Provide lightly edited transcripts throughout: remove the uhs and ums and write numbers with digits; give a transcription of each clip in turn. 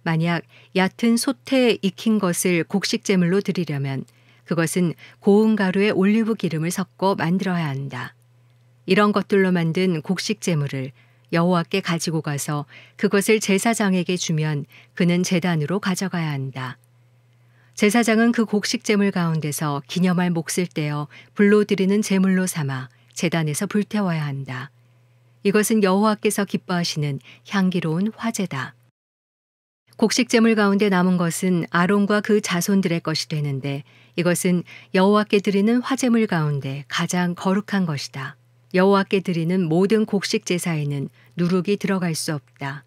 만약 얕은 솥에 익힌 것을 곡식제물로 드리려면 그것은 고운 가루에 올리브 기름을 섞어 만들어야 한다. 이런 것들로 만든 곡식제물을 여호와께 가지고 가서 그것을 제사장에게 주면 그는 제단으로 가져가야 한다. 제사장은 그 곡식제물 가운데서 기념할 몫을 떼어 불로 드리는 제물로 삼아 제단에서 불태워야 한다. 이것은 여호와께서 기뻐하시는 향기로운 화제다. 곡식제물 가운데 남은 것은 아론과 그 자손들의 것이 되는데 이것은 여호와께 드리는 화제물 가운데 가장 거룩한 것이다. 여호와께 드리는 모든 곡식 제사에는 누룩이 들어갈 수 없다.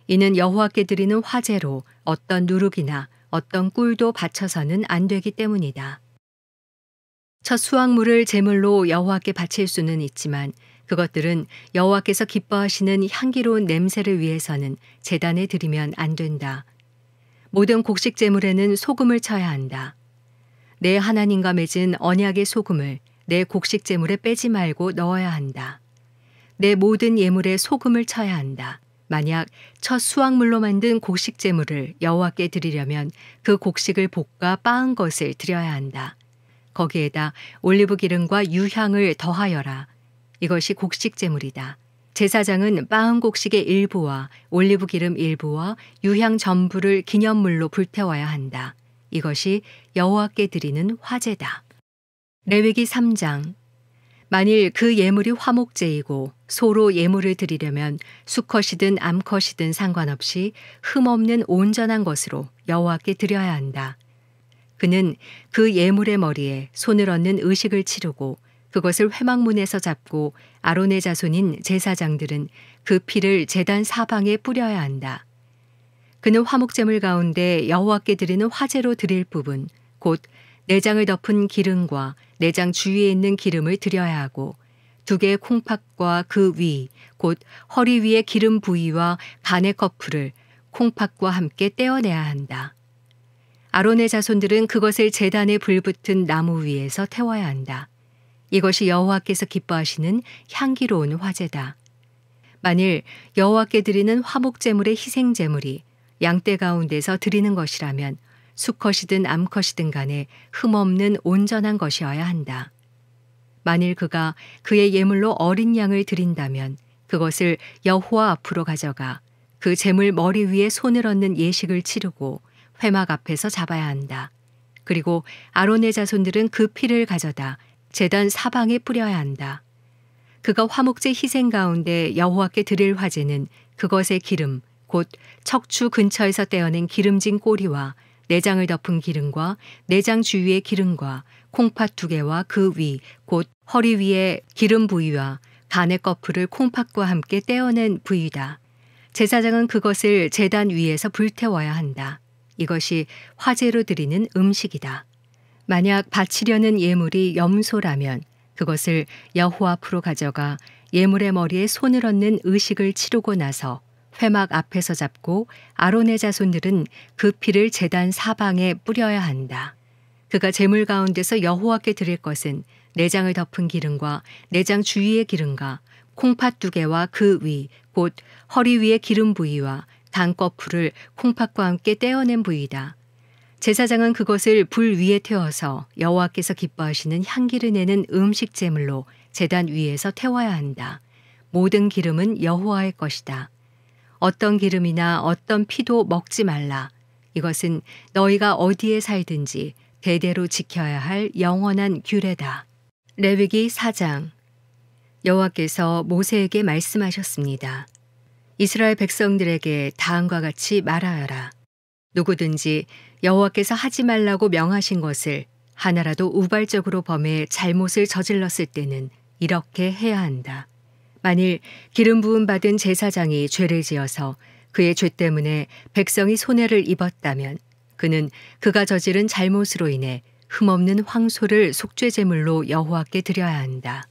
이는 여호와께 드리는 화제로 어떤 누룩이나 어떤 꿀도 바쳐서는 안 되기 때문이다. 첫 수확물을 제물로 여호와께 바칠 수는 있지만 그것들은 여호와께서 기뻐하시는 향기로운 냄새를 위해서는 제단에 드리면 안 된다. 모든 곡식 제물에는 소금을 쳐야 한다. 내 하나님과 맺은 언약의 소금을 내 곡식 제물에 빼지 말고 넣어야 한다. 내 모든 예물에 소금을 쳐야 한다. 만약 첫 수확물로 만든 곡식 제물을 여호와께 드리려면 그 곡식을 볶아 빻은 것을 드려야 한다. 거기에다 올리브 기름과 유향을 더하여라. 이것이 곡식 제물이다. 제사장은 빻은 곡식의 일부와 올리브 기름 일부와 유향 전부를 기념물로 불태워야 한다. 이것이 여호와께 드리는 화제다. 레위기 3장. 만일 그 예물이 화목제이고 소로 예물을 드리려면 수컷이든 암컷이든 상관없이 흠없는 온전한 것으로 여호와께 드려야 한다. 그는 그 예물의 머리에 손을 얹는 의식을 치르고 그것을 회막문에서 잡고 아론의 자손인 제사장들은 그 피를 제단 사방에 뿌려야 한다. 그는 화목제물 가운데 여호와께 드리는 화제로 드릴 부분, 곧 내장을 덮은 기름과 내장 주위에 있는 기름을 드려야 하고 2개의 콩팥과 그 위, 곧 허리 위의 기름 부위와 간의 거풀을 콩팥과 함께 떼어내야 한다. 아론의 자손들은 그것을 제단에 불붙은 나무 위에서 태워야 한다. 이것이 여호와께서 기뻐하시는 향기로운 화제다. 만일 여호와께 드리는 화목제물의 희생제물이 양떼 가운데서 드리는 것이라면 수컷이든 암컷이든 간에 흠없는 온전한 것이어야 한다. 만일 그가 그의 예물로 어린 양을 드린다면 그것을 여호와 앞으로 가져가 그 제물 머리 위에 손을 얹는 예식을 치르고 회막 앞에서 잡아야 한다. 그리고 아론의 자손들은 그 피를 가져다 제단 사방에 뿌려야 한다. 그가 화목제 희생 가운데 여호와께 드릴 화제는 그것의 기름, 곧 척추 근처에서 떼어낸 기름진 꼬리와 내장을 덮은 기름과 내장 주위의 기름과 콩팥 2개와 그 위, 곧 허리 위의 기름 부위와 간의 거풀을 콩팥과 함께 떼어낸 부위다. 제사장은 그것을 제단 위에서 불태워야 한다. 이것이 화제로 드리는 음식이다. 만약 바치려는 예물이 염소라면 그것을 여호와 앞으로 가져가 예물의 머리에 손을 얹는 의식을 치르고 나서 회막 앞에서 잡고 아론의 자손들은 그 피를 제단 사방에 뿌려야 한다. 그가 제물 가운데서 여호와께 드릴 것은 내장을 덮은 기름과 내장 주위의 기름과 콩팥 2개와 그 위, 곧 허리 위의 기름 부위와 간 거풀을 콩팥과 함께 떼어낸 부위다. 제사장은 그것을 불 위에 태워서 여호와께서 기뻐하시는 향기를 내는 음식 제물로 제단 위에서 태워야 한다. 모든 기름은 여호와의 것이다. 어떤 기름이나 어떤 피도 먹지 말라. 이것은 너희가 어디에 살든지 대대로 지켜야 할 영원한 규례다. 레위기 4장. 여호와께서 모세에게 말씀하셨습니다. 이스라엘 백성들에게 다음과 같이 말하여라. 누구든지 여호와께서 하지 말라고 명하신 것을 하나라도 우발적으로 범해 잘못을 저질렀을 때는 이렇게 해야 한다. 만일 기름 부음 받은 제사장이 죄를 지어서 그의 죄 때문에 백성이 손해를 입었다면 그는 그가 저지른 잘못으로 인해 흠없는 황소를 속죄제물로 여호와께 드려야 한다.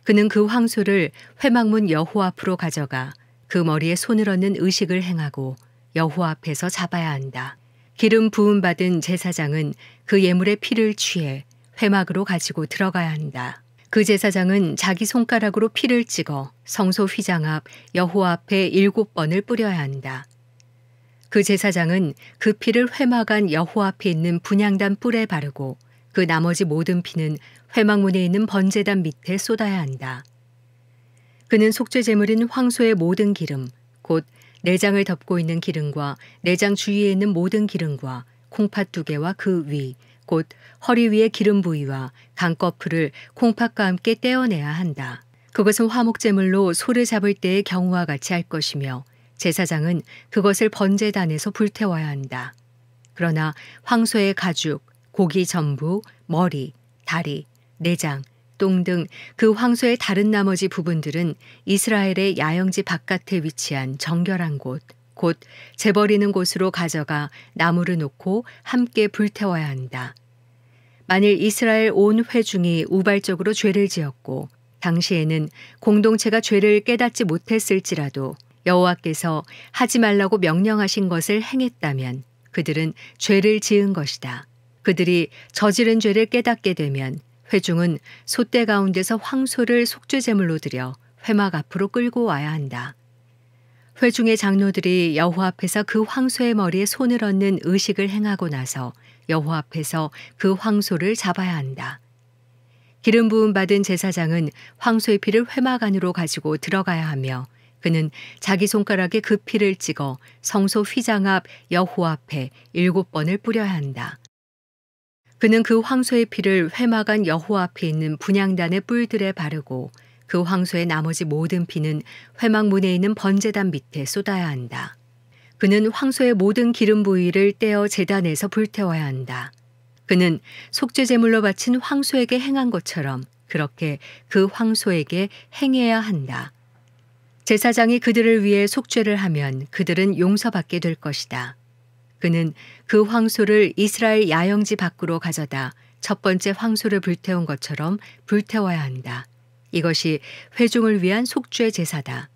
그는 그 황소를 회막문 여호와 앞으로 가져가 그 머리에 손을 얹는 의식을 행하고 여호와 앞에서 잡아야 한다. 기름 부음 받은 제사장은 그 예물의 피를 취해 회막으로 가지고 들어가야 한다. 그 제사장은 자기 손가락으로 피를 찍어 성소 휘장 앞 여호와 앞에 7번을 뿌려야 한다. 그 제사장은 그 피를 회막안 여호와 앞에 있는 분향단 뿔에 바르고 그 나머지 모든 피는 회막문에 있는 번제단 밑에 쏟아야 한다. 그는 속죄 제물인 황소의 모든 기름, 곧 내장을 덮고 있는 기름과 내장 주위에 있는 모든 기름과 콩팥 2개와 그 위, 곧 허리 위의 기름 부위와 강꺼풀을 콩팥과 함께 떼어내야 한다. 그것은 화목제물로 소를 잡을 때의 경우와 같이 할 것이며 제사장은 그것을 번제단에서 불태워야 한다. 그러나 황소의 가죽, 고기 전부, 머리, 다리, 내장, 똥 등 그 황소의 다른 나머지 부분들은 이스라엘의 야영지 바깥에 위치한 정결한 곳, 곧 재버리는 곳으로 가져가 나무를 놓고 함께 불태워야 한다. 만일 이스라엘 온 회중이 우발적으로 죄를 지었고 당시에는 공동체가 죄를 깨닫지 못했을지라도 여호와께서 하지 말라고 명령하신 것을 행했다면 그들은 죄를 지은 것이다. 그들이 저지른 죄를 깨닫게 되면 회중은 솥대 가운데서 황소를 속죄제물로 드려 회막 앞으로 끌고 와야 한다. 회중의 장로들이 여호와 앞에서 그 황소의 머리에 손을 얹는 의식을 행하고 나서 여호와 앞에서 그 황소를 잡아야 한다. 기름 부음 받은 제사장은 황소의 피를 회막 안으로 가지고 들어가야 하며 그는 자기 손가락에 그 피를 찍어 성소 휘장 앞 여호와 앞에 7번을 뿌려야 한다. 그는 그 황소의 피를 회막 안 여호와 앞에 있는 분향단의 뿔들에 바르고 그 황소의 나머지 모든 피는 회막 문에 있는 번제단 밑에 쏟아야 한다. 그는 황소의 모든 기름 부위를 떼어 제단에서 불태워야 한다. 그는 속죄제물로 바친 황소에게 행한 것처럼 그렇게 그 황소에게 행해야 한다. 제사장이 그들을 위해 속죄를 하면 그들은 용서받게 될 것이다. 그는 그 황소를 이스라엘 야영지 밖으로 가져다 첫 번째 황소를 불태운 것처럼 불태워야 한다. 이것이 회중을 위한 속죄 제사다.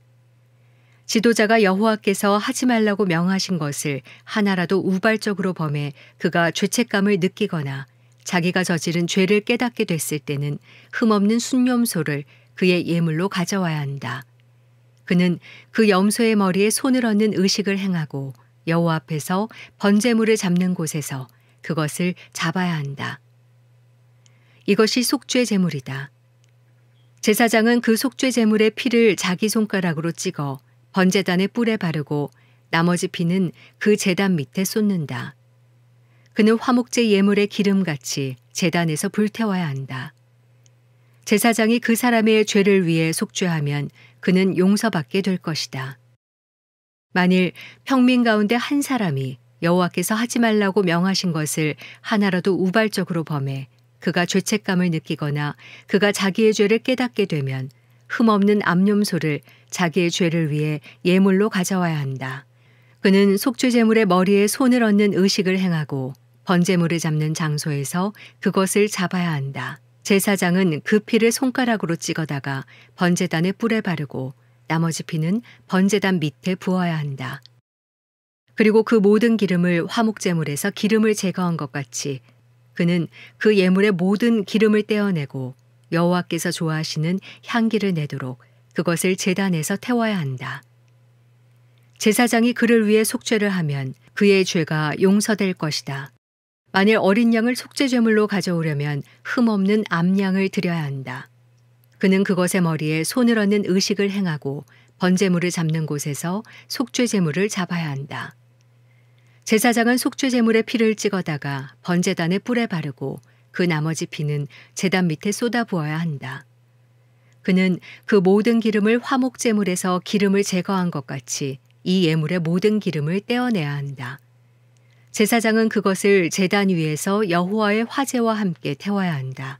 지도자가 여호와께서 하지 말라고 명하신 것을 하나라도 우발적으로 범해 그가 죄책감을 느끼거나 자기가 저지른 죄를 깨닫게 됐을 때는 흠없는 순염소를 그의 예물로 가져와야 한다. 그는 그 염소의 머리에 손을 얹는 의식을 행하고 여호와 앞에서 번제물을 잡는 곳에서 그것을 잡아야 한다. 이것이 속죄 제물이다. 제사장은 그 속죄 제물의 피를 자기 손가락으로 찍어 번제단의 뿔에 바르고 나머지 피는 그 제단 밑에 쏟는다. 그는 화목제 예물의 기름같이 제단에서 불태워야 한다. 제사장이 그 사람의 죄를 위해 속죄하면 그는 용서받게 될 것이다. 만일 평민 가운데 한 사람이 여호와께서 하지 말라고 명하신 것을 하나라도 우발적으로 범해 그가 죄책감을 느끼거나 그가 자기의 죄를 깨닫게 되면 흠없는 암염소를 자기의 죄를 위해 예물로 가져와야 한다. 그는 속죄제물의 머리에 손을 얹는 의식을 행하고 번제물을 잡는 장소에서 그것을 잡아야 한다. 제사장은 그 피를 손가락으로 찍어다가 번제단의 뿔에 바르고 나머지 피는 번제단 밑에 부어야 한다. 그리고 그 모든 기름을 화목제물에서 기름을 제거한 것 같이 그는 그 예물의 모든 기름을 떼어내고 여호와께서 좋아하시는 향기를 내도록 그것을 제단에서 태워야 한다. 제사장이 그를 위해 속죄를 하면 그의 죄가 용서될 것이다. 만일 어린 양을 속죄제물로 가져오려면 흠없는 암양을 드려야 한다. 그는 그것의 머리에 손을 얹는 의식을 행하고 번제물을 잡는 곳에서 속죄제물을 잡아야 한다. 제사장은 속죄제물의 피를 찍어다가 번제단의 뿔에 바르고 그 나머지 피는 제단 밑에 쏟아 부어야 한다. 그는 그 모든 기름을 화목제물에서 기름을 제거한 것 같이 이 예물의 모든 기름을 떼어내야 한다. 제사장은 그것을 제단 위에서 여호와의 화제와 함께 태워야 한다.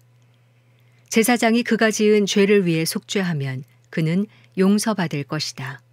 제사장이 그가 지은 죄를 위해 속죄하면 그는 용서받을 것이다.